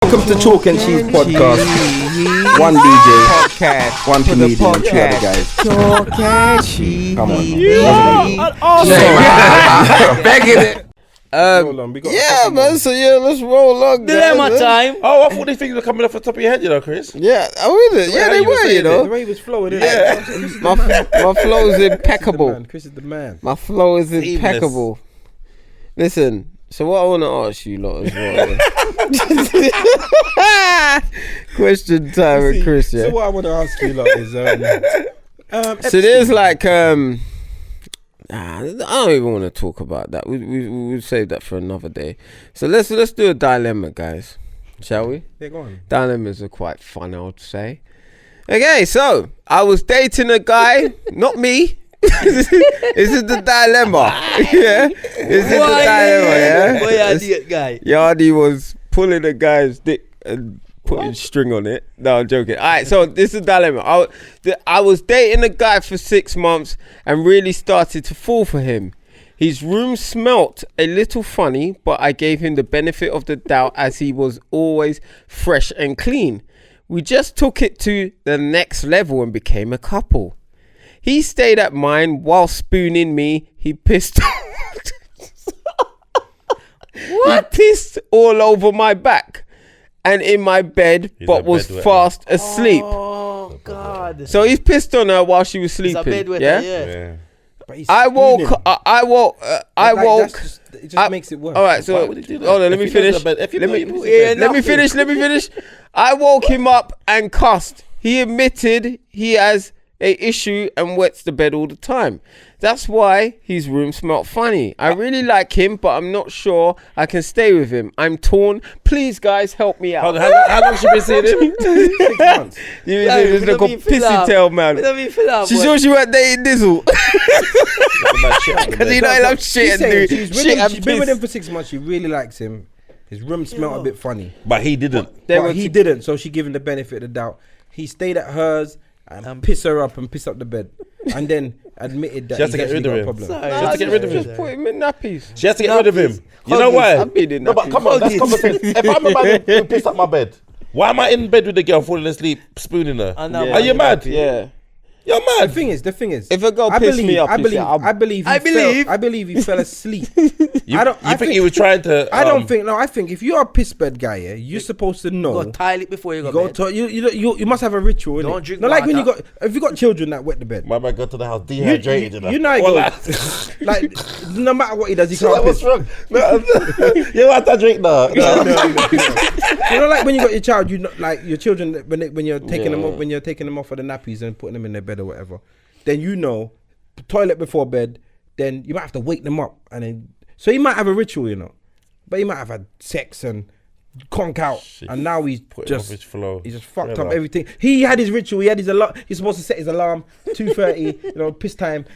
Welcome to Chalk and Cheese Podcast. One DJ, podcast, one comedian, two other guys. Chalk and Cheese. Come on. Begging it. Man. So let's roll on. Dilemma time. Oh, I thought these things were coming off the top of your head, you know, Chris. Yeah, they were, you know. The way he was flowing, My flow is impeccable. Chris is the man. My flow is impeccable. Listen, so what I want to ask you lot as well. Question time with Chris, yeah? So what I want to ask you lot is, so there's like, I don't even want to talk about that. We'll save that for another day. So let's do a dilemma, guys. Shall we? Yeah, go on. Dilemmas are quite fun, I would say. Okay, so I was dating a guy, not me. This is the dilemma. Yeah, this is the dilemma. Yeah, Boy, Yardie guy. Yardie was pulling a guy's dick and putting string on it. No, I'm joking. All right, so this is the dilemma. I was dating a guy for 6 months and really started to fall for him. His room smelt a little funny, but I gave him the benefit of the doubt as he was always fresh and clean. We just took it to the next level and became a couple. He stayed at mine while spooning me. He pissed. What? He pissed all over my back and in my bed, but was fast asleep. Oh God! So he's pissed on her while she was sleeping. Yeah. I woke. It just makes it worse. All right, so hold on. Let me finish. Let me finish. I woke him up and cussed. He admitted he has a issue and wets the bed all the time. That's why his room smelt funny. I really like him, but I'm not sure I can stay with him. I'm torn. Please, guys, help me out. How long she been seeing him? 6 months. You just look a pissy tail, man. She sure she went dating Dizzle. Because you know I love shit and do shit and She's been with him for 6 months. She really likes him. His room smelled a bit funny. But he didn't. But he didn't, so she gave him the benefit of the doubt. He stayed at hers and piss her up and piss up the bed, and then admitted that she has to get rid of him. Problem. She has to get rid of him. Just put him in nappies. She has to get rid of him. You know why? I've been in No, but come on, that's common sense. If I'm a man who pissed up my bed, why am I in bed with the girl falling asleep, spooning her? Are you mad? Yeah. You're mad. The thing is, if a girl pissed me up, I believe he fell asleep. I think he was trying to. I think if you're a piss bed guy, yeah, you're supposed to know. You go toilet before you go bed. You must have a ritual. Don't drink like when water. if you got children that wet the bed. My man go to the house dehydrated. You know, like no matter what he does, he can't piss. What's wrong? You want to drink now? No. You know, like when you got your child, you know, like your children when you're taking them off of the nappies and putting them in their bed or whatever, then you know, toilet before bed, then you might have to wake them up, and then so he might have a ritual, you know, but he might have had sex and conk out, and now he's just fucked up everything. He had his ritual. He had his alarm. He's supposed to set his alarm 2:30, you know, piss time,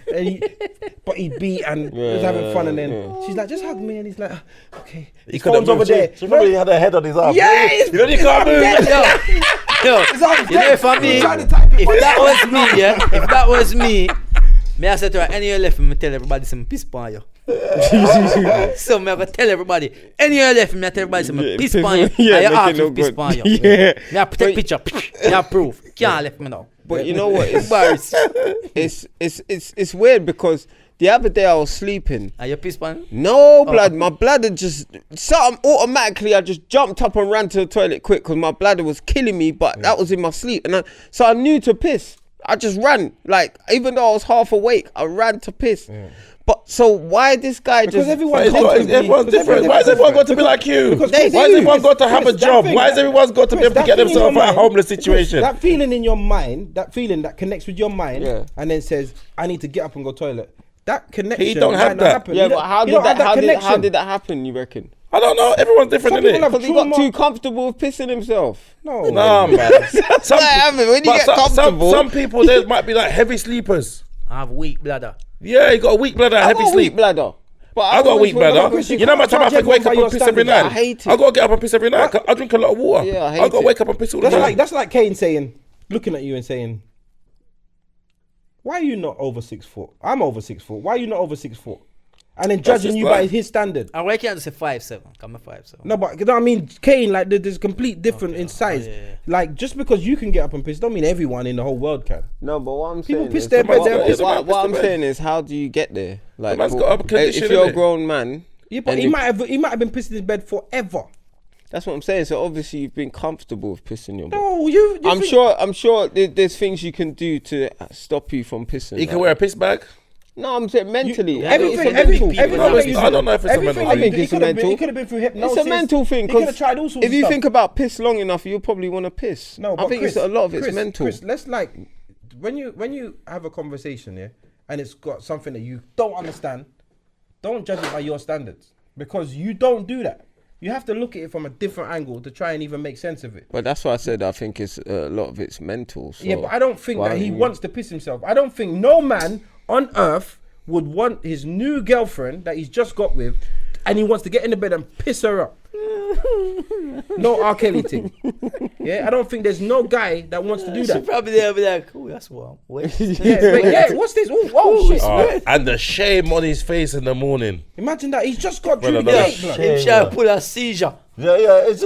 but he'd beat and was having fun, and then she's like, just hug me, and he's like, okay. His phone's over there. She probably had her head on his arm. Yeah, you know you can't move. Yo, if that was me, may I say to her, any year left, me tell everybody some piss pan you. So me I go tell everybody, any year left, me I tell everybody some piss pan you. Yeah, I ask you piss pan you. Yeah. Me I take picture, me I proof. Can't left me now. But you know what? It's weird because the other day I was sleeping. Are you piss pan? No, blood. My bladder just something automatically. I just jumped up and ran to the toilet quick because my bladder was killing me. But that was in my sleep, and so I knew to piss. I just ran, like, even though I was half awake, I ran to piss. But so why this guy because just? everyone's different. Why has everyone got to be like you? Why has everyone got to have a job? Why has everyone got to be able to get themselves out of a homeless situation? That feeling in your mind, that feeling that connects with your mind, and then says, "I need to get up and go toilet." That connection. He don't have that. Happen. Yeah, but how did that happen? You reckon? I don't know. Everyone's different, isn't it? Because he got too comfortable with pissing himself. No, man. Some people there might be like heavy sleepers. I have weak bladder. Yeah, you got a weak bladder, heavy sleep. Weak bladder. But I got a weak bladder. You know how much time I have to wake up and piss every night? I hate it. I got to get up and piss every night. I drink a lot of water. Yeah, I hate I got to it. wake up and piss all the time. That's like Kane looking at you and saying, "Why are you not over 6 foot? I'm over 6 foot. Why are you not over 6 foot?" and then judging you by his standard. And why can't I say 5'7"? I'm a 5'7". No, but you know what I mean, Kane, like there's complete different in size. Yeah. Like just because you can get up and piss, don't mean everyone in the whole world can. No, but what I'm People saying piss is, their bed. what I'm saying is, how do you get there? Like, man's got a condition, if you're a innit? grown man, Yeah, but and he might have been pissing his bed forever. that's what I'm saying. So obviously you've been comfortable with pissing your bed. No, you I'm sure there's things you can do to stop you from pissing. He can wear a piss bag. No, I'm saying mentally. everything. I don't know if it's a mental I think thing. it's a mental. It could have been through hypnosis. It's a mental thing. He could have 'cause tried all sorts if of you stuff. think about piss long enough, you'll probably want to piss. No, I but think Chris, it's a lot of it's Chris, mental. Chris, let's like when you have a conversation, yeah, and it's got something that you don't understand, don't judge it by your standards because you don't do that. You have to look at it from a different angle to try and even make sense of it. But that's why I said I think it's a lot of it's mental. So Yeah, but I don't think why that he don't you- wants to piss himself. I don't think no man on earth would want his new girlfriend that he's just got with, and he wants to get in the bed and piss her up. No R. Kelly thing. Yeah, I don't think there's no guy that wants to do She that. probably there be like, oh, that's warm. Wait. Yeah, what's this? Oh shit. And the shame on his face in the morning. Imagine that. He's just got through the Brother, gate, blood. Him try to pull a seizure. It's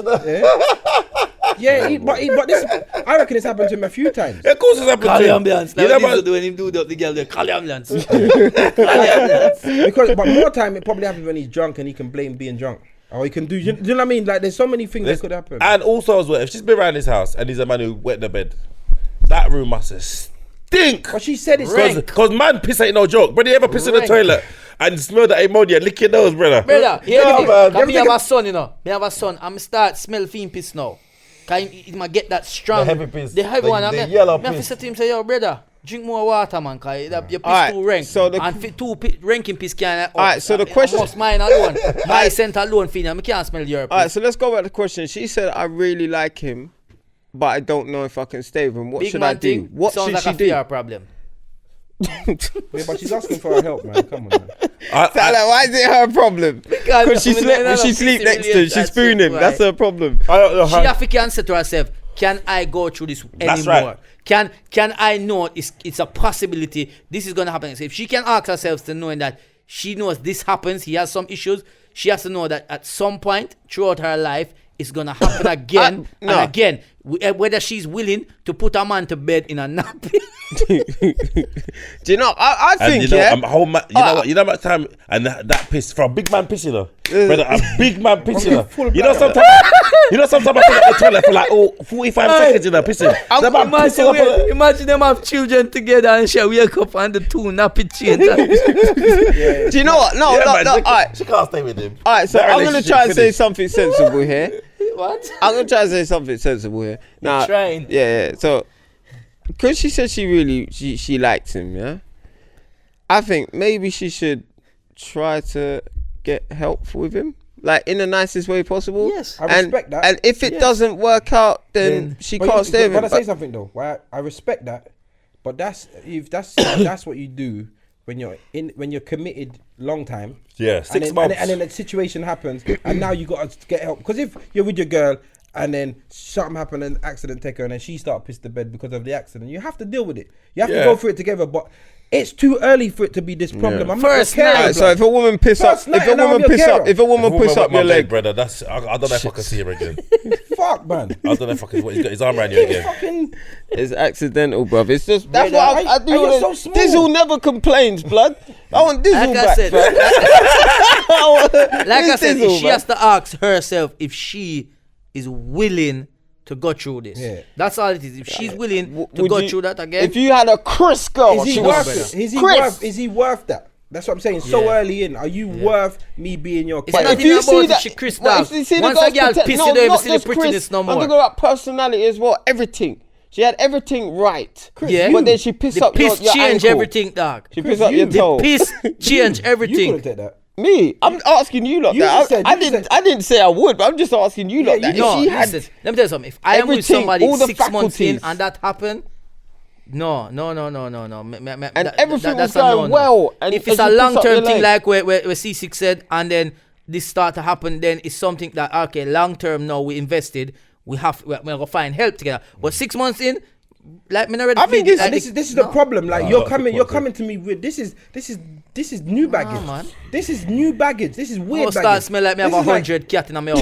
Yeah, but this, I reckon it's happened to him a few times. of course it's happened Call to the him. ambulance. You Like know, what man, Dizzle do when him do the girl there. Call the ambulance. Call the ambulance. But more time it probably happens when he's drunk and he can blame being drunk. Or he can do, you know what I mean? Like there's so many things that could happen. And also as well, if she's been around his house and he's a man who wet the bed, that room must have stink. But she said it's Because man piss ain't no joke. Brother, you ever piss in the Rank. toilet and smell the ammonia, lick your nose, brother? Brother, here Yeah, you man. go. Me have a son, you know. Me have a son. I'm start smell fiend piss now. Cause he might get that strong. The heavy piss. The heavy The- one. the I yellow me have to piss. say to him, say, yo, brother, drink more water, man. Cause your piss Alright, too rank. so the- and ranking piss can't. Alright, so the question- Must mine alone. My scent alone, fiend. I can't smell your piss. All right, so let's go back to the question. She said, "I really like him, but I don't know if I can stay with him. What Big should man I do? thing What sounds should like she a do?" fear problem. Yeah, but she's asking for her help, man. Come on, man. So, like, why is it her problem? Because she slept when she sleep next to him, she spoon him. That's her problem. I don't know She how. have to answer to herself, can I go through this That's anymore? right. Can I know it's a possibility this is gonna happen? So if she can ask herself to knowing that she knows this happens, he has some issues, she has to know that at some point throughout her life it's gonna happen again no. and again. Whether she's willing to put a man to bed in a nappy. Do you know? I And think you know, yeah. you know what? You know how much time and that piss for a big man pissing her, brother. A big man pissing her. You know sometimes. I sit at the toilet for like 45 seconds in her pissing. The man pissing up on her. Imagine them have children together and she wake up and the two nappy change. Do you know what? No, Yeah, no, man, no. she, All right, she can't stay with him. all right. So That I'm gonna try and say relationship something sensible here. What? I'm gonna try and say something sensible here. Now, trying. yeah. So, because she said she likes him, yeah. I think maybe she should try to get help with him, like in the nicest way possible. Yes. I respect that. And if it doesn't work out, then she can't stay with him. But I say something though. Why I respect that, but that's that's what you do when you're committed long time. Yeah, And 6 then, months. and then a situation happens, and now you got to get help. Because if you're with your girl and then something happened, an accident take her, and then she start piss the bed because of the accident, you have to deal with it. You have to Yeah. go through it together. But it's too early for it to be this problem. Yeah. I'm not First a carer, night. Alright, so blood. if a woman piss up, First night and I'm your carer. if a woman Woman piss wet up my your leg, leg, brother. That's I don't know if I can see him again. Fuck, man. I don't know if I can. He's got his arm around you again. Fucking it's accidental, bruv. It's just that's Brother, what I do. and you're with so it. small. Dizzle never complains, blood. I want Dizzle Like I back, said, bruv. like I said, Dizzle, she man. has to ask herself if she is willing to go through this. Yeah. That's all it is. If she's willing to Would go you- through that again, If you had a Chris girl, Is she he was worth it? Chris. Is he worth that? That's what I'm saying. So Yeah. early in, are you worth me being your It's kid? not If even you about see if that, she Chris well, dog. if you see the Once a girl's girl pretend- piss, no, you don't even not see the just prettiness Chris, no I'm more. talking about personality as well. Everything. She had everything right. Yeah. But then she pissed The up your piss change ankle. everything, dog. She pissed up your The toe. piss change You everything. couldn't take that. Me, I'm asking you lot You that. just said- I you just didn't. said- I didn't say I would, but I'm just asking you lot Yeah, that. you- If No, she had, listen. Let me tell you something. If I am with everything, somebody all the 6 months in faculties. and that happened, no. And everything was that's a going well, and if it's as a you piss up long-term your thing, leg. like where Ceesix said, and then this start to happen, then it's something that okay, long-term now we invested, we're gonna find help together. But 6 months in, Like, me already. I think feel it's- like This is the problem. Like you're that's coming to me with this is new baggage. man. This is new baggage. This is I'll weird start baggage. smell like me have This is like- 100 cat in my house.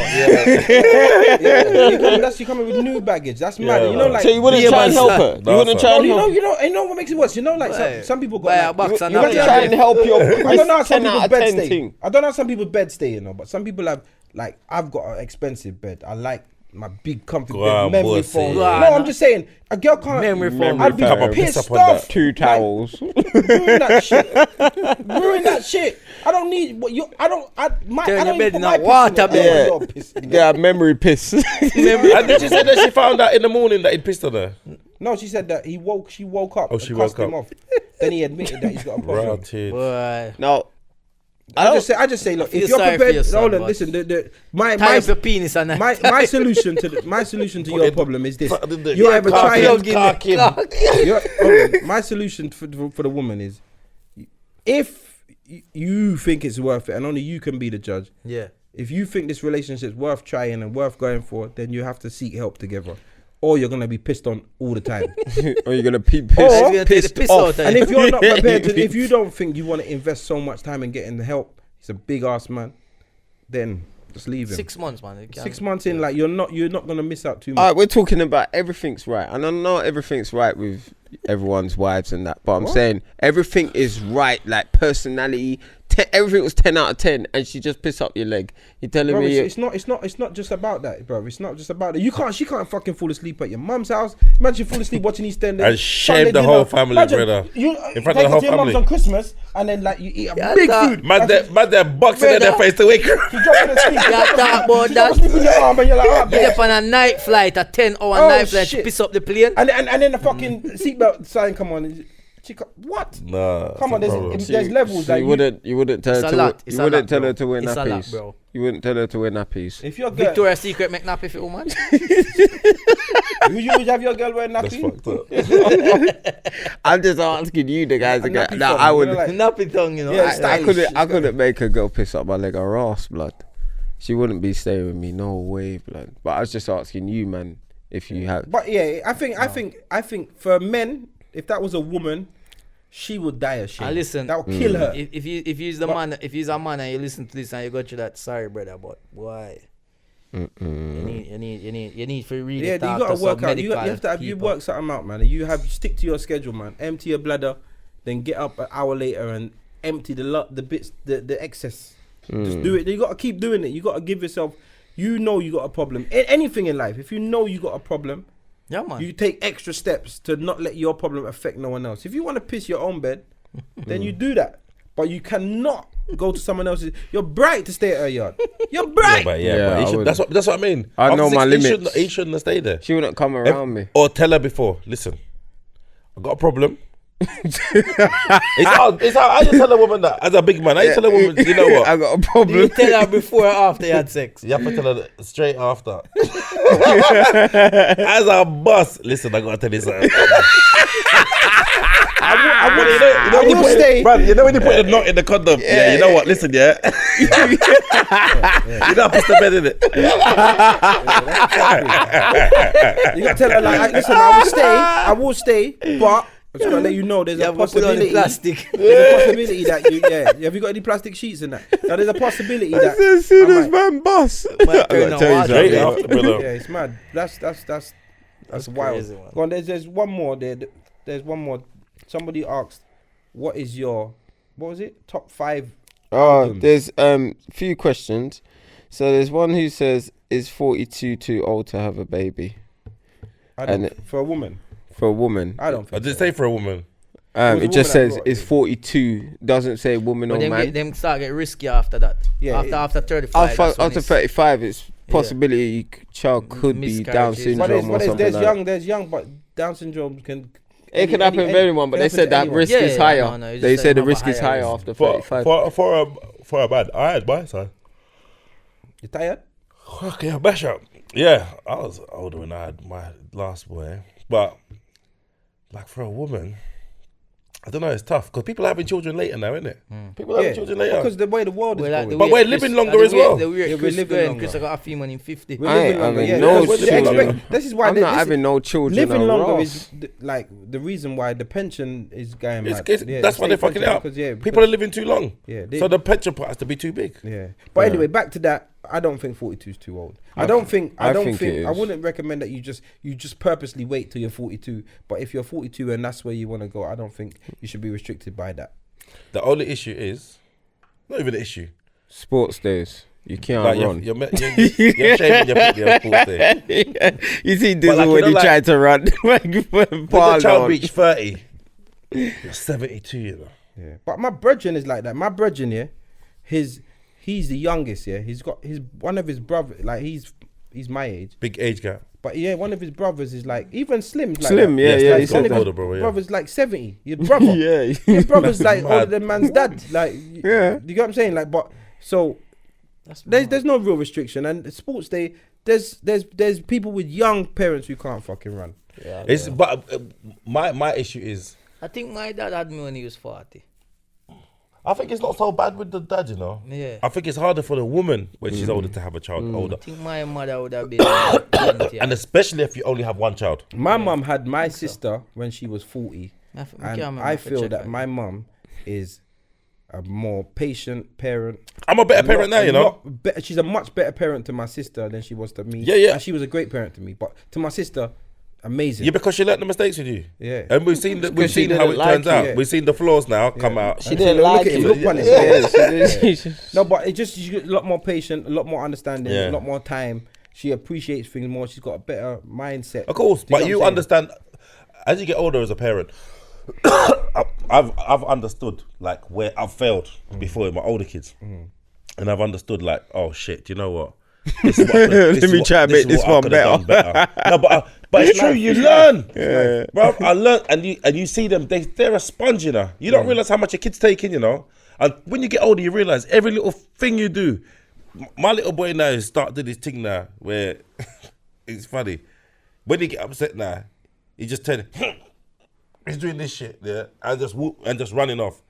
You're coming with new baggage. That's mad. You know, like So you wouldn't Be a try and man, help sir. her? No, You wouldn't sir. try Oh, and help? you know what makes it worse? You know, like some people Buy a got box like, and you have You it. try and help your I don't know how some 10 out people's of bed 10 stay. thing. I don't know how some people's bed stay, but some people have like I've got an expensive bed. I like my big comfy Go bed, on, memory bossy. foam. Go No, on. I'm just saying a girl can't. Memory foam. I'd be foam. pissed Piss up on off. that. 2 towels. Ruin that shit. Ruin that shit. I don't need what you. I don't. I Turn don't your even bed put in my a water piss in bed. it. You're pissing. Yeah, memory piss. And did she say that she found out in the morning that he'd pissed on her? No, she said that she woke up. Oh, and she cussed woke him up. off. Then he admitted that he's got a problem. Rotted. Boy. No. I just say, look, feel if you're sorry for prepared, your son, hold on, but- listen. My Tie up your penis and that. my solution to your problem is this: the- you yeah, either cock try him, and cock him. hold on, my solution for the woman is if you think it's worth it, and only you can be the judge. Yeah. If you think this relationship's worth trying and worth going for, then you have to seek help together, or you're gonna be pissed on all the time. Or you're gonna be pissed, Or- You're gonna take the pissed piss off. out of And you. if you're not prepared to, if you don't think you want to invest so much time in getting the help, he's a big ass man, then just leave him. 6 months, man. You can't- 6 months in, like you're not gonna miss out too much. All right, we're talking about everything's right, and I know everything's right with everyone's wives and that, but I'm saying everything is right, like personality. Everything was 10 out of 10, and she just pissed up your leg. You're telling Bro, me it's not just about that, bro. It's not just about that. She can't fucking fall asleep at your mum's house. Imagine fall asleep watching EastEnders. And shame the whole family, brother. You In front of take the whole it to your mum's family. on Christmas, and then like you eat a Yeah, big that- food. Man, they're boxing in their face to wake her. She dropping asleep. Yeah, talk about She that. dropping asleep in your arm, and you're like, oh, You get on a night flight, a 10-hour Oh, night flight, shit. to piss up the plane. and then the fucking seatbelt sign come on. What? Nah. Come on, there's levels. so That you wouldn't tell It's her a to lot. wear, It's you a wouldn't lot, tell bro. her to wear It's a lot, nappies, bro. You wouldn't tell her to wear nappies. if your girl, Victoria's Secret make nappy for woman. you would have your girl wearing That's nappy. fucked up. I'm just asking you, the guys A again. nappy No, thong, I you would. know, like- Nappy tongue, you know. Yeah, I stylish. couldn't make a girl piss up my leg or ass, blood. She wouldn't be staying with me, no way, blood. But I was just asking you, man, if you have. But yeah, I think for men, if that was a woman, she would die of shame. Listen, that would kill her. If you's the man, if you's a man and you listen to this and you go through that, sorry, brother, but why? You need to really Yeah, you talk gotta to some work out. You medical have to have you people. work something out, man. You have stick to your schedule, man. Empty your bladder, then get up an hour later and empty the bits, the excess. Just do it. You gotta keep doing it. You gotta give yourself. You know you got a problem. Anything in life, if you know you got a problem, Yeah, man. you take extra steps to not let your problem affect no one else. If you want to piss your own bed, then you do that. But you cannot go to someone else's. You're bright to stay at her yard. You're bright. But Yeah, he I should, would. that's what I mean. I know my He limits. shouldn't have stayed there. She wouldn't come around me. Or tell her before. Listen, I got a problem. it's hard. I just tell a woman that as a big man. I tell a woman, you know what? I got a You problem. tell her before or after you had sex. You have to tell her that straight after. As a boss, listen, I gotta tell you something. I will stay. Man, you know when you put the knot in the condom? Yeah, you know what? Listen, yeah. You don't put the bed in it. You gotta tell her like, listen, I will stay, but I'm just gonna let you know there's a Yeah, but put on the possibility. plastic. There's a possibility that you, have you got any plastic sheets in that? Now there's a possibility that. As soon I as might- man bus. Might turn on water. Straight Yeah. after, brother. Yeah, it's mad. That's wild. crazy, man. Go on, there's one more there. There's one more. Somebody asked, what was it? Top 5 Oh, albums. there's few questions. So there's one who says, "Is 42 too old to have a baby I don't, and for a woman. for a woman?" I don't I think did so. say for a woman. was a It just woman that says brought is it. 42. Doesn't say woman But or man. them start get risky after that. Yeah, After 35. that's when After it's- 35, it's possibility child could be Down Miscarriages. But syndrome or something like that. there's young, but Down syndrome can. It can happen with anyone, but can they happen said to that anyone. risk Yeah, is yeah, higher. no, you They just say say the have a risk is higher higher risk. after For 35. for a bad, I had my son. You tired? Okay, bash up. Yeah, I was older when I had my last boy, but like for a woman, I don't know. It's tough because people are having children later now, isn't it? People are having children later. Because the way the world is going. But we're living longer as well. We're living living longer. Chris, I got a few money in 50. We're living longer. having Yeah, no that's what they children. expect. This is why I'm not having no children. living on longer Ross. is like the reason why the pension is going mad. That's why they're fucking it up. People are living too long. Yeah, So the pension part has to be too big. Yeah. But anyway, back to that. I don't think 42 is too old. I think it is. I wouldn't recommend that you just purposely wait till you're 42. But if you're 42 and that's where you want to go, I don't think you should be restricted by that. The only issue is, not even an issue. Sports days. You can't Like run. you're shaving your picture on sports day. You see But Dizzle like, when he like, tried to run. When the child reached 30, you're 72, you know. Yeah. But my brethren is like that. My brethren, yeah, he's the youngest, yeah. He's got one of his brothers, like he's my age. Big age gap. But yeah, one of his brothers is like even Slim's like Slim, that. yeah, yeah. Like, he's one of got his older, bro, yeah. brother's like 70. Your brother. Yeah. Your brother's like mad. older than man's dad. Like Yeah. you get what I'm saying? Like, but so there's no real restriction. And sports day, there's people with young parents who can't fucking run. It's but my issue is, I think my dad had me when he was 40. I think it's not so bad with the dad, you know. Yeah. I think it's harder for the woman when she's older to have a child older, I think my mother would have been 20. and especially if you only have one child. My mum had my sister when she was 40. I can't And remember I if I feel check that that. my mum is a more patient parent. I'm a better parent now, you know. She's a much better parent to my sister than she was to me. Yeah, yeah. And she was a great parent to me. But to my sister, amazing. Yeah, because she learnt the mistakes with you. Yeah. And we've seen she how it didn't like turns you. out. Yeah. We've seen the flaws now come out. She didn't Look like at him, it. look on his Yeah, face. she did. No, but it just she's a lot more patient, a lot more understanding, Yeah. a lot more time. She appreciates things more. She's got a better mindset. Of course, Do you but know you what I'm understand as you get older as a parent. I've understood like where I've failed before with my older kids, and I've understood like, oh shit, you know what? This is what I could- this Let is me what- try and this make is this what I one could have better. done better. No, but it's true. life, You it's learn, Yeah. bro. I learned, and you see them. They're a sponge, you know. You don't realize how much your kids take in, you know. And when you get older, you realize every little thing you do. My little boy now has started doing this thing now where it's funny. When he get upset now, he just turn. He's doing this shit, yeah, and just whoop and just running off.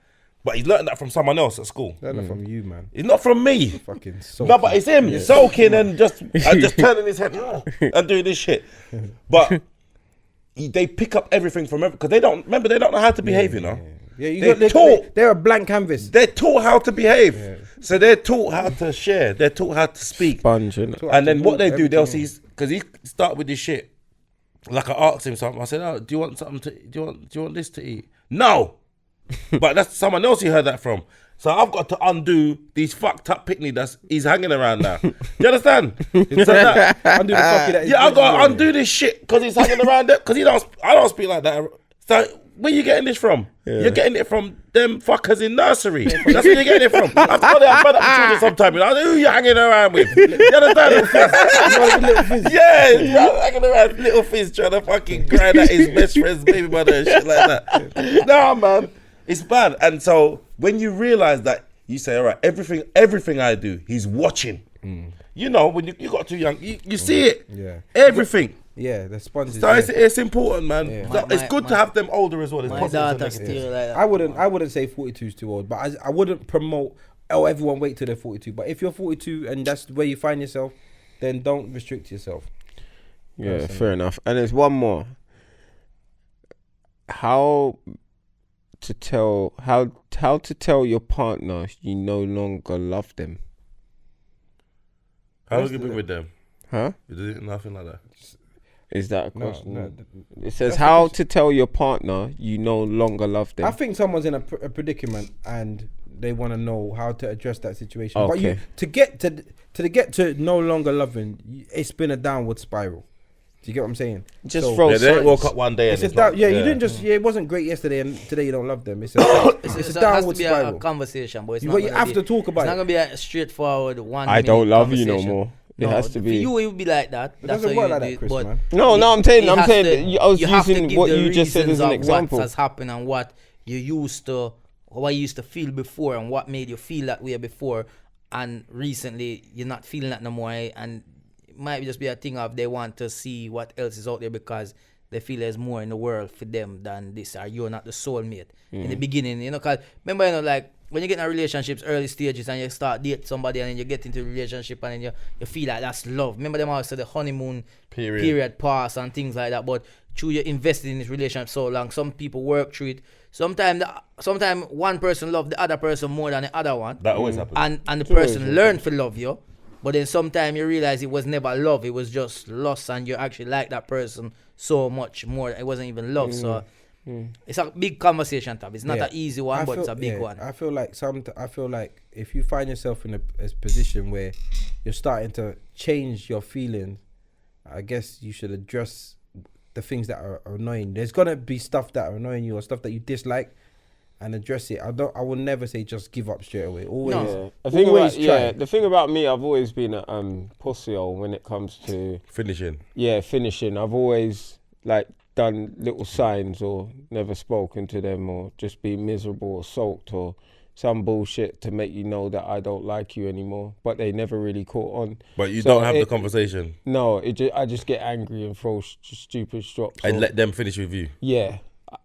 But he's learned that from someone else at school. Learn that from you, man. It's not from me. Fucking so. No, but it's him sulking and just turning his head and doing this shit. But they pick up everything from because they don't know how to behave, you know. Yeah, they're a blank canvas. They're taught how to behave. So they're taught how to share. They're taught how to speak. Sponge, innit? And then what they do, they'll see, because he start with this shit. Like I asked him something. I said, "Oh, do you want something to? Do you want this to eat?" No, but that's someone else he heard that from. So I've got to undo these fucked up picnic he's hanging around now. Do you understand? So Undo the fucking that. yeah, I got to undo this shit because he's hanging around there. Because I don't speak like that. So where you getting this from? You're getting it from them fuckers in nursery. That's where you're getting it from. I'm sorry, I'm fed up with children sometimes. You know, who you hanging around with? You understand? Yeah, you're hanging around little Fizz trying to fucking grind at his best friend's baby mother and shit like that. No, man, it's bad. And so when you realize that, you say, all right, everything I do, he's watching. You know, when you got too young, you see it. Yeah. Everything. Yeah, the sponges. So it's important, man. Yeah. So it's good to have them older as well. It's My positive and daughter negative. still like that. I wouldn't say 42 is too old, but I wouldn't promote. Oh, everyone wait till they're 42. But if you're 42 and that's where you find yourself, then don't restrict yourself. Yeah, fair enough. And there's one more. How to tell your partner you no longer love them? How long you been with them? Huh? You did nothing like that. Is that a question? No, It says how to tell your partner you no longer love them. I think someone's in a predicament and they want to know how to address that situation. But Okay. to get to no longer loving, it's been a downward spiral. Do you get what I'm saying? Just So- throw Yeah, they signs. woke up one day and It's a it's like, you didn't just. Yeah, it wasn't great yesterday, and today you don't love them. It's a It has downward to be spiral. a conversation, but it's You not you gonna have be- to talk about It's not it. gonna be a straightforward one. I don't minute love you no conversation. more. It No, has to For be. you, it would be like that. It That's doesn't how work you like do that, it, Chris, but man. No, I'm it saying has to- I was you have to using give what the you just said as reasons an of example. What has happened and what you used to feel before and what made you feel that way before, and recently you're not feeling that no more, and it might just be a thing of they want to see what else is out there because they feel there's more in the world for them than this, or you're not the soulmate. In the beginning, you know, cause remember, you know, like when you get in relationships, early stages, and you start date somebody, and then you get into a relationship, and then you feel like that's love. Remember them always say the honeymoon period pass and things like that. But through you invested in this relationship so long, some people work through it. Sometimes one person love the other person more than the other one. That always happens. And the person learned to love you. But then sometimes you realize it was never love. It was just lust, and you actually like that person so much more. It wasn't even love. So it's a big conversation tab. It's not an easy one, but it's a big one. I feel like if you find yourself in a position where you're starting to change your feelings, I guess you should address the things that are annoying. There's gonna be stuff that are annoying you or stuff that you dislike, and address it. I will never say just give up straight away. Always, the thing about me, I've always been a pussy-hole when it comes to finishing. Yeah, finishing. I've always like done little signs or never spoken to them or just been miserable or sulked or some bullshit to make you know that I don't like you anymore. But they never really caught on. But you don't have the conversation. No, I just get angry and throw stupid strops. And let them finish with you. Yeah.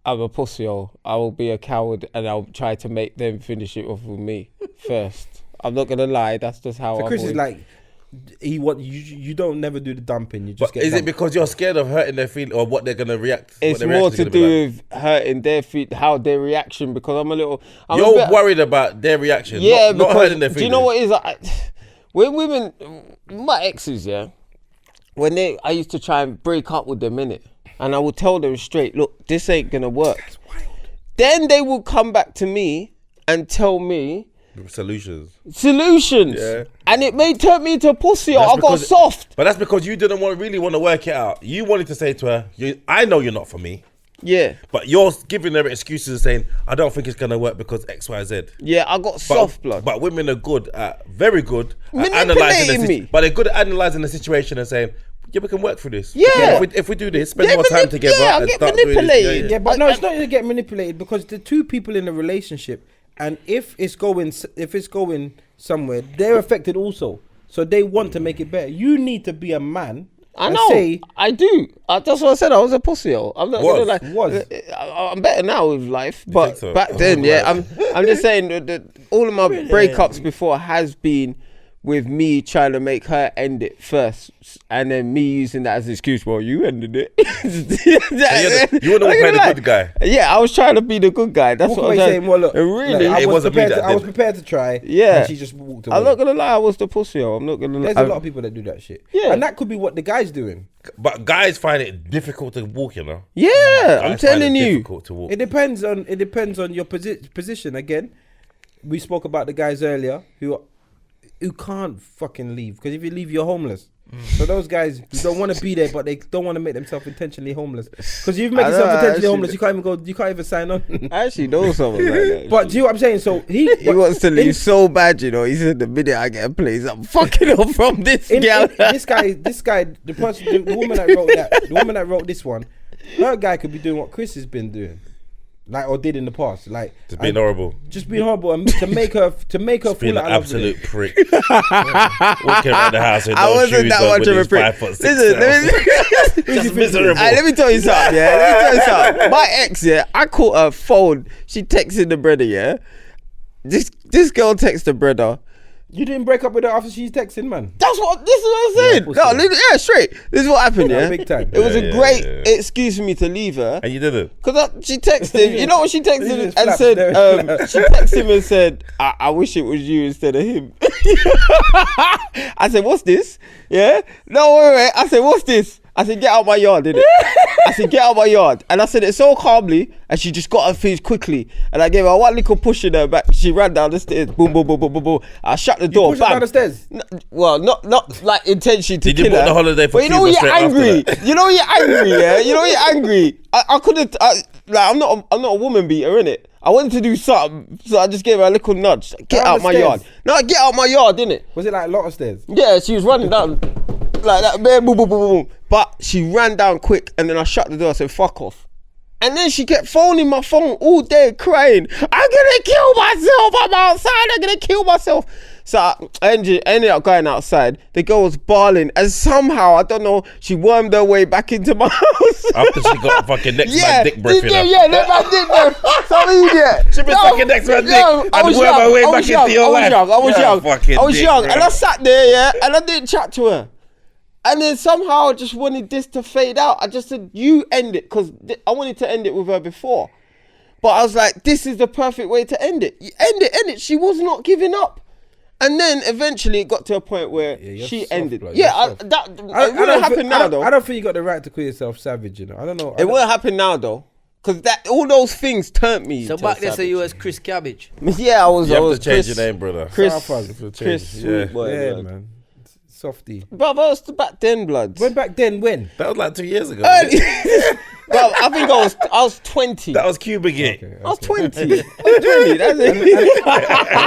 I'm a pussy-hole. I will be a coward and I'll try to make them finish it off with me first. I'm not gonna lie, that's just how so Chris is like, you don't never do the dumping, you just but get is dumped. it because you're scared of hurting their feelings or what they're gonna react? It's more to do with hurting their how their reaction, because you're worried about their reaction, yeah, not hurting their feelings. Do you know what it is? When women, my exes, when I used to try and break up with them, innit? And I would tell them straight, look, this ain't gonna work. That's wild. Then they will come back to me and tell me solutions. Yeah. And it may turn me into a pussy. I got soft. But that's because you didn't really want to work it out. You wanted to say to her, I know you're not for me. Yeah. But you're giving her excuses and saying, I don't think it's gonna work because X, Y, Z. Yeah, I got soft blood. But women are very good at manipulating me. But they're good at analysing the situation and saying, yeah, we can work through this. Yeah. If we do this, spend more time together. Yeah, I get manipulated. Yeah, but no, it's not you get manipulated because the two people in a relationship, and if it's going somewhere, they're affected also. So they want to make it better. You need to be a man. I know. I do. That's what I said. I was a pussy. I'm not gonna lie. I'm better now with life, but so? Back then, I'm just saying that all of my breakups before has been with me trying to make her end it first, and then me using that as an excuse. Well, you ended it. You were the one playing the good guy. Yeah, I was trying to be the good guy. That's what I'm saying. Well, look, really, I was prepared to try. Yeah, and she just walked away. I'm not gonna lie, I was the pussy. I'm not gonna lie. There's a lot of people that do that shit. Yeah, and that could be what the guy's doing. But guys find it difficult to walk, you know. Yeah, I'm telling you. Difficult to walk. It depends on your position. Again, we spoke about the guys earlier who can't fucking leave, because if you leave, you're homeless. So those guys who don't want to be there, but they don't want to make themselves intentionally homeless. Because you make yourself intentionally homeless, you can't even sign on. I actually know someone like that. But do you know what I'm saying? So he wants to leave so bad, you know. He said the minute I get a place, I'm fucking up from this girl. This guy, the woman that wrote this one, her guy could be doing what Chris has been doing. Or did in the past, just being horrible, and to make her fall being out an of absolute prick. Walking around the house with no shoes that on much with of a his prick. 5'6". Listen, miserable. Let me tell you something. My ex, I caught her phone. She texted the brother. Yeah, this girl texted the brother. You didn't break up with her after she's texting, man. This is what I said. Straight. This is what happened, big time. It was a great excuse for me to leave her. And you didn't? Because she texted, you know what she texted and said? She texted him and said, I wish it was you instead of him. I said, what's this? Yeah? No, wait. I said, what's this? I said, get out my yard, didn't it? I said, get out my yard. And I said it so calmly, and she just got her face quickly. And I gave her one little push in her back. She ran down the stairs. Boom, boom, boom, boom, boom, boom. I shut the door. You pushed her down the stairs? Well, not like intention to kill her. Did you book the holiday for but you know when you're angry. You know when you're angry, yeah? You know when you're angry. I couldn't, I'm not a woman beater, innit? I wanted to do something, so I just gave her a little nudge. Get out my yard. No, get out my yard, innit? Was it like a lot of stairs? Yeah, she was running down like that, boom, boom, boom, boom, boom. But she ran down quick, and then I shut the door. I said, fuck off. And then she kept phoning my phone all day, crying, I'm gonna kill myself. I'm outside. I'm gonna kill myself. So I ended up going outside. The girl was bawling, and somehow, I don't know, she wormed her way back into my house. After she got fucking next man dick breath in her. Yeah, next man dick breath. Some idiot. She been sucking next man dick and wormed her way back into your life. I was young, bro. and I sat there, yeah, and I didn't chat to her. And then somehow I just wanted this to fade out. I just said, you end it, because I wanted to end it with her before. But I was like, this is the perfect way to end it. You end it. She was not giving up. And then eventually it got to a point where she soft, ended. blood, Yeah, it wouldn't happen now, though. I don't think you got the right to call yourself savage, you know. I don't know. It won't happen now, though. Because all those things turned me. So back then, so you was Chris Cabbage. Yeah, I was. You I have was to change Chris, your name, brother. Chris, Yeah. Sweet boy, Yeah, blood. man. Softy. But that was back then, blood. When back then, when? That was like 2 years ago. Early. Well, I think I was 20. That was Cuba Gate. I was 20. I was 20. That's it.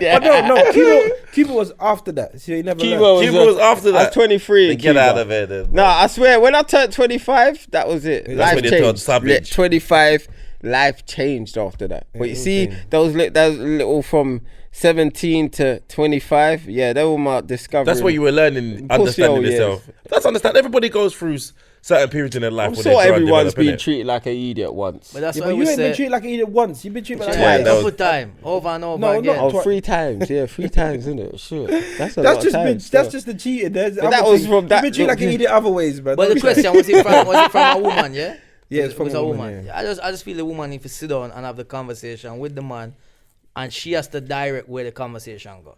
I don't know. Cuba was after that. So you never Cuba learned. Cuba was after I was that. 23. Get out of here then. No, I swear, when I turned 25, that was it. That's Life when you turned changed. savage. 25, life changed after that. But you see, those little from 17 to 25, yeah, they were my discovery. That's where you were learning, understanding yourself. That's understand. Everybody goes through certain periods in their life. I'm where sure they're trying to everyone's develop, been innit? treated like an idiot once. But that's Yeah, what but we you ain't been said. treated like an idiot once. You've been treated like Yeah, an that Couple was- time, over and over No, again. not- 3 times, yeah, 3 times, isn't it? Shit, that's a lot That's of times. just that's just the cheating. There's But other that was things. from that You've been treated like an idiot other ways, man. But the Don't- question was it from a woman, yeah? Yeah, it's from was a woman, yeah. I just feel the woman needs to sit down and have the conversation with the man, and she has to direct where the conversation go,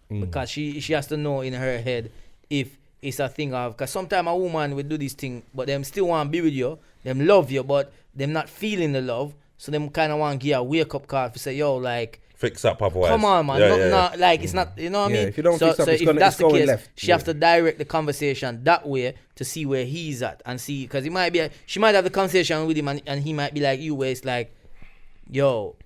because she has to know in her head if it's a thing of, because sometimes a woman will do this thing, but them still want to be with you, them love you, but them not feeling the love, so them kind of want to give a wake up call to say, yo, like, Fix up otherwise. come on, man. Not, like, it's not, you know what I Yeah, mean? if you don't fix up, it's that's the going case, left. she has to direct the conversation that way to see where he's at and see, because he might be, she might have the conversation with him and he might be like you, where it's like, yo,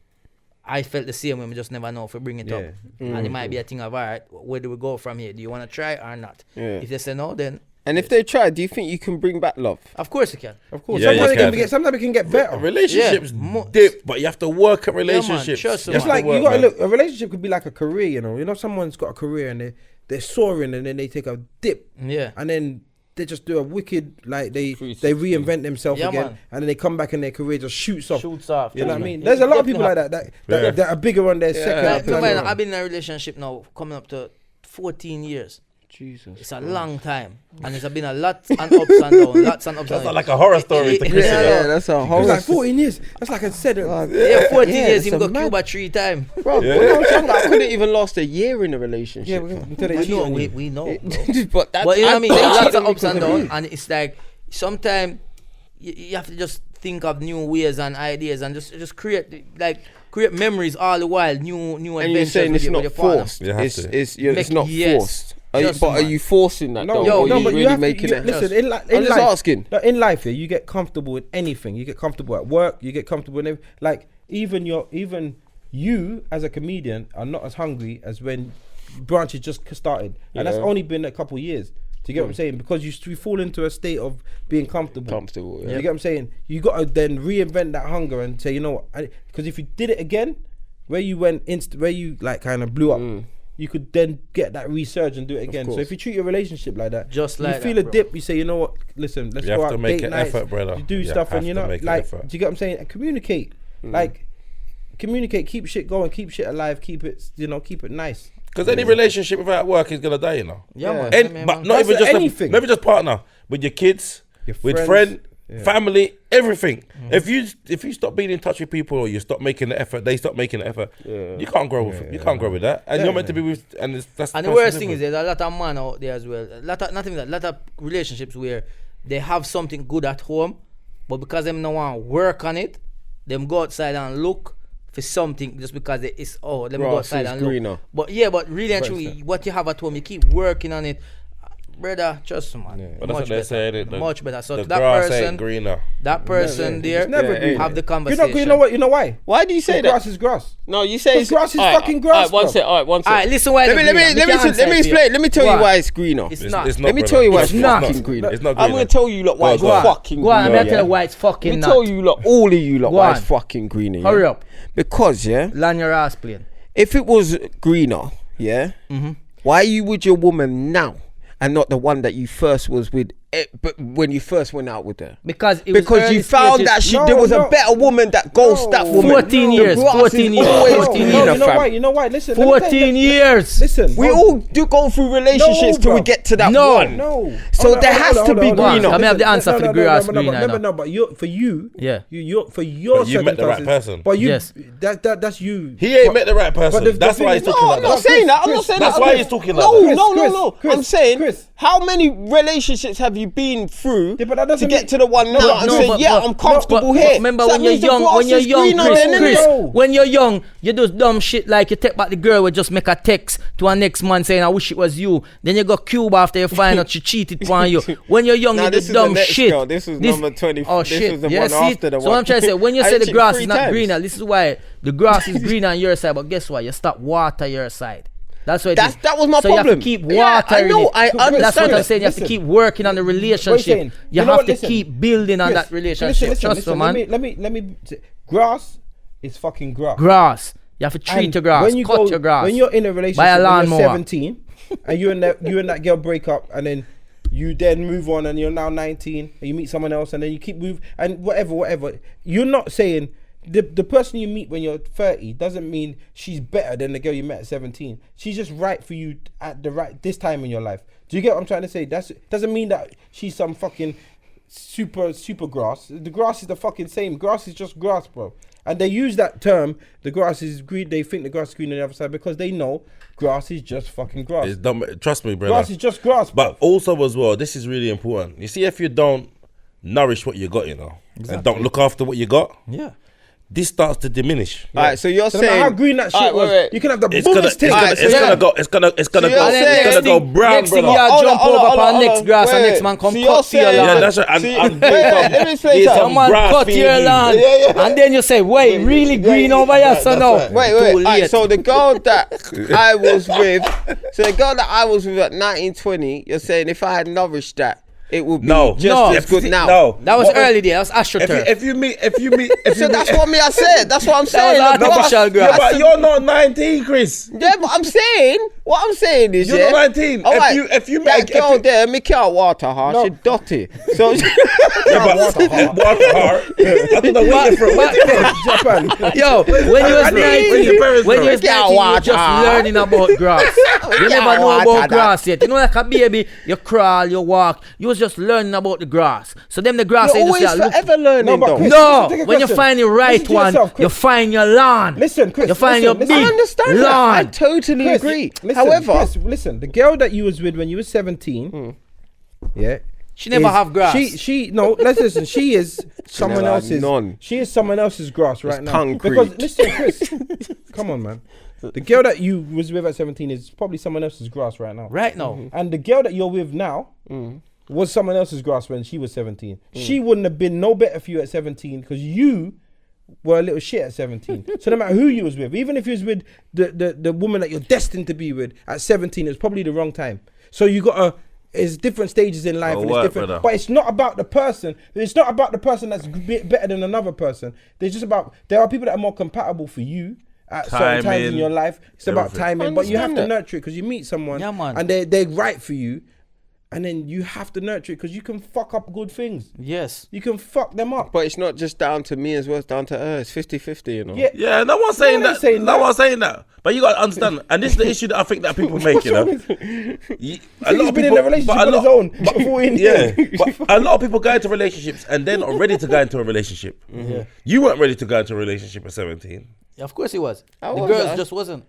I felt the same way, we just never know if we bring it up. And it might be a thing of, all right, where do we go from here? Do you want to try or not? Yeah. If they say no, then And if they try, do you think you can bring back love? of course you can. Of course, Yeah, sometimes you it can can. get, sometimes it can get better. Relationships Yeah. dip, but you have to work at relationships. trust You them, have It's to like work, you gotta man. look. A relationship could be like a career, you know. You know, someone's got a career and they're soaring, and then they take a dip, Yeah. and then they just do a wicked, like they 360. reinvent themselves Yeah, again, man. and then they come back and their career just shoots off. Shoots off. You know what I man. mean? There's a lot of people like Definitely. that that are bigger on their second. Like, third man, run. I've been in a relationship now coming up to 14 years. Jesus. It's a long time. And there's been a lot and ups and downs. Lots and ups and That's downs. like a horror story to Chris. Yeah, you know? that's a It's whole. like 14 years. That's like I said. Yeah, 14 Yeah, years, it's him a go mad- Cuba 3 times. Bro, when I was younger, I couldn't even last a year in a Yeah, relationship. until they We cheat know, on you. we know. but that's, But you know what I mean? they There's lots cheated of ups and because of downs, me. and it's like sometimes you have to just think of new ways and ideas and just create memories all the while. New And you're adventures saying with it's your not partner. forced. You have It's to. it's not Yes. forced. Just But are man. you forcing that? No, though? no, Or no, are you but you really have making to. it? Listen, in I'm life, just asking. no, in life, yeah, you get comfortable with anything. You get comfortable at work. You get comfortable in like even you as a comedian are not as hungry as when branches just started, and that's Yeah. only been a couple years. Do you get what I'm saying? Because you fall into a state of being comfortable. Comfortable, yeah. You get what I'm saying? You got to then reinvent that hunger and say, you know what? Because if you did it again, where you went where you like kind of blew up, you could then get that resurge and do it again. So course. if you treat your relationship like that, Just you like feel that, a bro. dip, you say, you know what? Listen, let's You go have out to make date an nights, effort, brother. You do You stuff, have and you to know, make an like, effort. do you get what I'm saying? And communicate, like, communicate, keep shit going, keep shit alive, keep it, keep it nice. Because any relationship without work is gonna die, you know. Yeah, man. Yeah. I mean, But man. not That's even just anything. maybe just partner with your kids, Your with friends. friend, Yeah. family, everything. If you stop being in touch with people or you stop making the effort, they stop making the effort. You can't grow with you can't grow with that, and you're meant to be with. And that's And the worst thing is there's a lot of men out there as well. A lot of relationships where they have something good at home, but because them no want to work on it, them go outside and look for something just because let me go Grass outside is and greener. look. But yeah, but really and truly, what you have at home, you keep working on it. Brother, trust me, man. But that's what they're saying. Much better. So the that grass person, ain't greener. that person there, It's never Yeah, green. have the You conversation. know what? You know why? Why do you say that? Grass is grass. No, you say Because grass is fucking grass, All right, bro. one sec. All right, listen. Why Let me explain. Let me tell you why it's greener. It's It's, not. it's not. Let me brother. tell you why It's it's not. fucking greener. It's not I'm greener. gonna tell you lot why it's Go on. fucking Go on, I'm greener. gonna tell you why it's fucking Let me not. tell you lot, all of you lot, Go why on. it's fucking greener. Hurry yeah? up. Because Land your ass plane. if it was greener, yeah, why are you with your woman now and not the one that you first was with? But when you first went out with her, Because you found that there was a better woman that ghosts that woman. 14 years. 14 years. 14 years. You know why? Listen. 14 years. Listen. We all do go through relationships till we bro. get to that No. one. No. So there has to be greener. Let me have the answer for the grass greener. Remember, no, but for you, Yeah. for your But you met the right circumstances, person. But you, Yes. that's you. He ain't met the right person. the That's thing why is- he's talking like I'm not that. saying that. I'm not saying That's that. why he's talking like No, that. no. Chris, I'm saying, Chris. how many relationships have you been through Yeah, but that doesn't to get mean- to the one now and No, say, but- yeah, but- I'm comfortable but here? remember So when that you're means the young, grass when you're is young, greener Chris, then, innit? Chris, No. when you're young, you do dumb shit like you take back the girl would just make a text to her next man saying, I wish it was you. Then you go Cuba after you find out she cheated on you. When you're young, Nah, you this do is the dumb next shit. girl. This was number 20. Oh This shit. was the Yeah, one see? after the So one. I'm trying to say, when you I say the checked grass 3 is not times. greener, this is why the grass is greener on your side, but guess what? You stop water your side. That's what it is. That was my so problem. you have to keep Yeah, watering I know, it. I That's what understand I'm that. saying. You have to Listen. keep working on the relationship. saying? You You know have what? to Listen. keep building on Chris, that relationship. Trust me, man. Let me. Grass is fucking grass. Grass. You have to treat And your grass. when you Cut go- your grass. When you're in a relationship, Buy a when you're lawnmower. 17, and you and that girl break up, and then you then move on, and you're now 19, and you meet someone else, and then you keep moving, and whatever. You're not saying the person you meet when you're 30 doesn't mean she's better than the girl you met at 17. She's just right for you at this time in your life. Do you get what I'm trying to say? That doesn't mean that she's some fucking super grass. The grass is the fucking same. Grass is just grass, bro. And they use that term, the grass is green. They think the grass is green on the other side because they know grass is just fucking grass. It's dumb. Trust me, brother. Grass is just grass, But also as well, this is really important. You see, if you don't nourish what you got, and don't look after what you got, yeah. this starts to diminish. All right, so you're So no matter saying how green that shit All right, was, wait. you can have the It's gonna, bullest thing. it's gonna you're go saying- brown, Next thing brother. you Hold jump on, over hold upon on, next hold on. grass and Wait, next man come so cut you're your saying- land. Yeah, that's right. See, And wait, let me say It's something. Someone grass cut your feeding. land. Yeah. And then you say, wait, really green over here, so no. right. Wait, Too alright, late. so the girl that I was with, at 19, 20, you're saying if I had nourished that, it would be No. just No. as good now. No, That was What- early there. That was AstroTurf. If you meet, So that's what I said. That's what I'm saying. was The artificial grass. Yeah, but you're not 19, Chris. Yeah, but I'm saying, what I'm saying is, You're yeah. not 19. Alright, If you that met girl there, me can't water her. No. She dirty. So water hard. I don't know what you're from. Japan. Yo, when you was I need- where's 19, your parents when from? you was 19, you were just learning about grass. You never know about grass yet. You know, like a baby, you crawl, you walk. You was just learning about the grass. So them the grass, You're they just always say, look. forever learning, No, but though. Chris, No, take a when you question. find the right Listen to one, yourself, Chris. you find your lawn. Listen, Chris. You find listen, your listen. I big understand that. I lawn. totally Chris, agree. Listen, However, Chris, listen, the girl that you was with when you was 17, yeah, She never have grass. She no. Let's listen. She is someone never had else's. none. She is someone else's grass right now. concrete. Because listen, Chris, come on, man. The girl that you was with at 17 is probably someone else's grass right now. Right now. And the girl that you're with now was someone else's grass when she was 17. She wouldn't have been no better for you at 17 because you were a little shit at 17. So no matter who you was with, even if you was with the woman that you're destined to be with at 17, it's probably the wrong time. So you gotta. It's different stages in life, Oh, and work, it's different. brother. But it's not about the person. It's not about the person that's better than another person. There's just about there are people that are more compatible for you at certain times in Timing, your life. It's about everything. timing, but you have to Understand that. nurture it because you meet someone Yeah, man. and they're right for you, and then you have to nurture it because you can fuck up good things. Yes. You can fuck them up. but it's not just down to me as well. It's down to her. It's 50-50, you know. Yeah. Yeah, no one's saying No one's that. saying No that. one's saying that. But you got to understand, and this is the issue that I think that people make, you know. He's been in a relationship on his own. for 14 Yeah, years. but a lot of people go into relationships and they're not ready to go into a relationship. You weren't ready to go into a relationship at 17. Yeah, of course he was. I The was, girls just wasn't.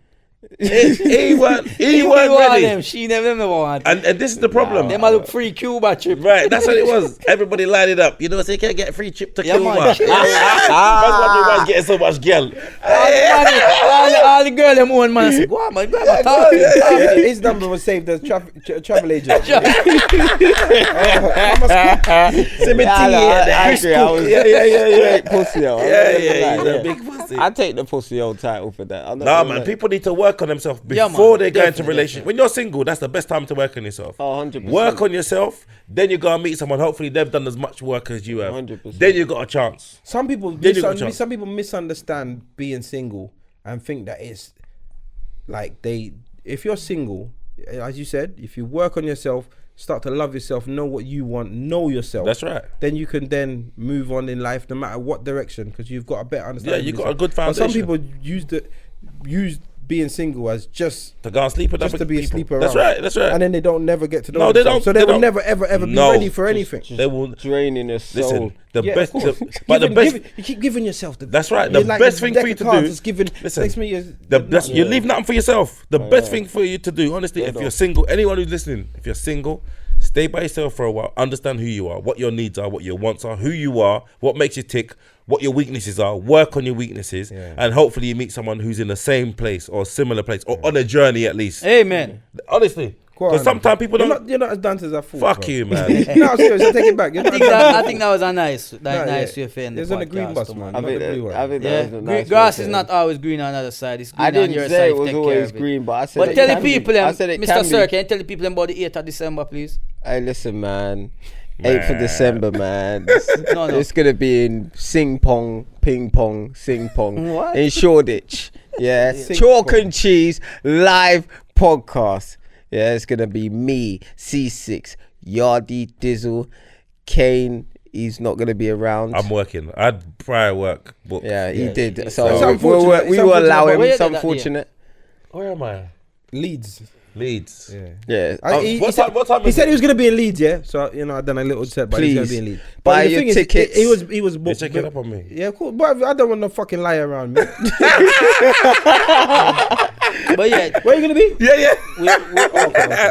He weren't want ready. them. She never want. And this is the problem. Them a look free Cuba trip. Right, that's what it was. Everybody lined it up. You know, so you can't get a free trip to Yeah, Cuba. man. Man's wondering why he's getting so much girl. All the girl them own man say, go on man, grab a talk. His number was saved as travel agent. I agree. I was straight pussy, yo. Yeah, he's a big pussy. I take the pussy old title for that. I'm not Nah, gonna man, lie. people need to work on themselves Yeah, before man, they go into definitely, relationship. When you're single, that's the best time to work on yourself. Oh, 100%. Work on yourself, then you go and meet someone. Hopefully, they've done as much work as you have. 100%. Then you got a chance. Some people Then you got a chance. misunderstand being single and think that it's like if you're single, as you said, if you work on yourself, start to love yourself, know what you want, know yourself. That's right. Then you can then move on in life, no matter what direction, because you've got a better understanding. Yeah, you of got a yourself. good foundation. But some people use being single as just To go and sleep with just other to be a people. sleeper That's around. right. That's right. And then they don't never get to know No, they themselves. don't- So they they will don't- never ever be No. ready for anything. They will. Draining your soul. Listen, the Yeah, best. of course. But the best. You keep giving yourself the. That's right. you're The like best a thing deck for you of to cards do. is giving. Listen, Next minute you leave nothing for yourself. The best thing for you to do, honestly, if you're single, anyone who's listening, if you're single, stay by yourself for a while. Understand who you are, what your needs are, what your wants are, who you are, what makes you tick, what your weaknesses are. Work on your weaknesses, and hopefully you meet someone who's in the same place or similar place or on a journey at least. Amen. Honestly, because sometimes people don't. You're not as danced as I thought. Fuck bro. you, man. No, seriously, I take it back. You're I not think as that, danced I as think that was a nice way to end the There's on the green podcast, bus, man. man. I Not think the blue one. that was Yeah, a nice grass way is to not always green on the other side. It's green I on didn't your say side. it was Take care always of it. green, but I said But it tell can the be. people, I said it Mr. can Sir, be. can you tell the people about the 8th of December, please? Hey, listen, man. 8th of December, man. No. It's gonna be in ping pong, What? in Shoreditch. Yeah, Sing chalk pong. and cheese live podcast. Yeah, it's gonna be me, Ceesix, Yardie, Dizzle, Kane. He's not gonna be around. I'm working. I had prior work booked. Yeah, he did. It's So unfortunate. we It's will allow unfortunate, him. but It's where did that unfortunate. Where am I? Leeds. Leeds. Yeah. Yeah. He What said, time- what time he is said it? he was gonna be in Leeds, yeah. So I done a little set, but he's gonna Please, be in Leeds. buy the your thing is, tickets. He was You're booked. checking up on me. Yeah, cool. But I don't want no fucking lie around me. But yeah, Where are you gonna be?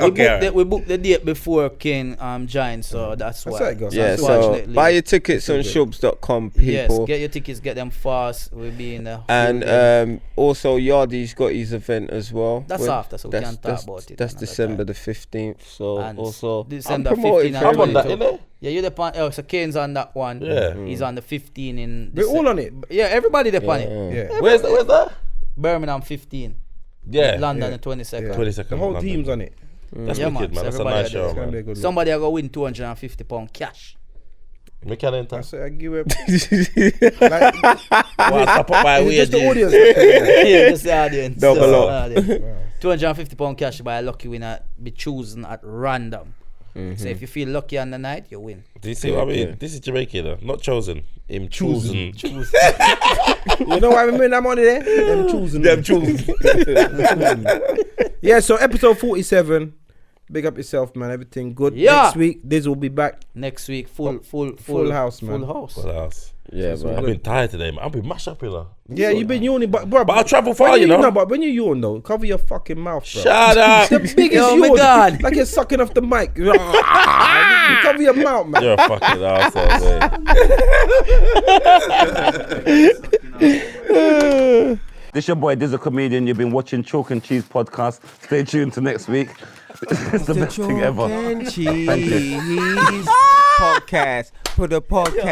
Okay. we booked the date before Kane joined, so that's why. how it goes. Yeah, so Unfortunately. buy your tickets on shubs.com, Yes, people. get your tickets, get them fast. We'll be in the And also Yardie's got his event as well. That's after, so we that's- can't talk that's- about it That's another December time. the 15th. So And also December I'm promoting 15 for and I'm on that, 22. innit? Yeah, you're the pan. Oh, so Kane's on that one. Yeah. He's on the 15 in. We're all on it. Yeah, everybody the on it. Yeah. Where's that? Birmingham 15. Yeah. London Yeah. the 22nd. Yeah. 22nd The whole London. team's on it. That's Yeah, wicked, man. man. So That's a everybody nice are show, there. It's gonna be a man. good look. Somebody are gonna win £250 cash. We can enter. I say I give it. Wow, stop up by It's just the weird. audience. Yeah, just the audience. Double Just up. the audience. £250 cash by a lucky winner be chosen at random. So if you feel lucky on the night, you win. Do you see what I mean? This is Jamaica, though. Not chosen. Him chosen. You know why I'm in that money there? Them choosing. Yeah, so episode 47. Big up yourself, man. Everything good. Yeah. Next week, Diz will be back. Next week, full house, man. Full house. What else? Yeah, So man. I've been tired today, man. I've been mashed up, you know. Yeah, you've been yawning, but bro. But I travel far, when you know. No, but when you yawn though, cover your fucking mouth, bro. Shut up. The biggest Oh my yawn, God. like you're sucking off the mic. You cover your mouth, man. You're a fucking arsehole, This your boy Dizzle Comedian. You've been watching Chalk and Cheese podcast. Stay tuned to next week. It's the best thing ever. Cheese podcast. Put a podcast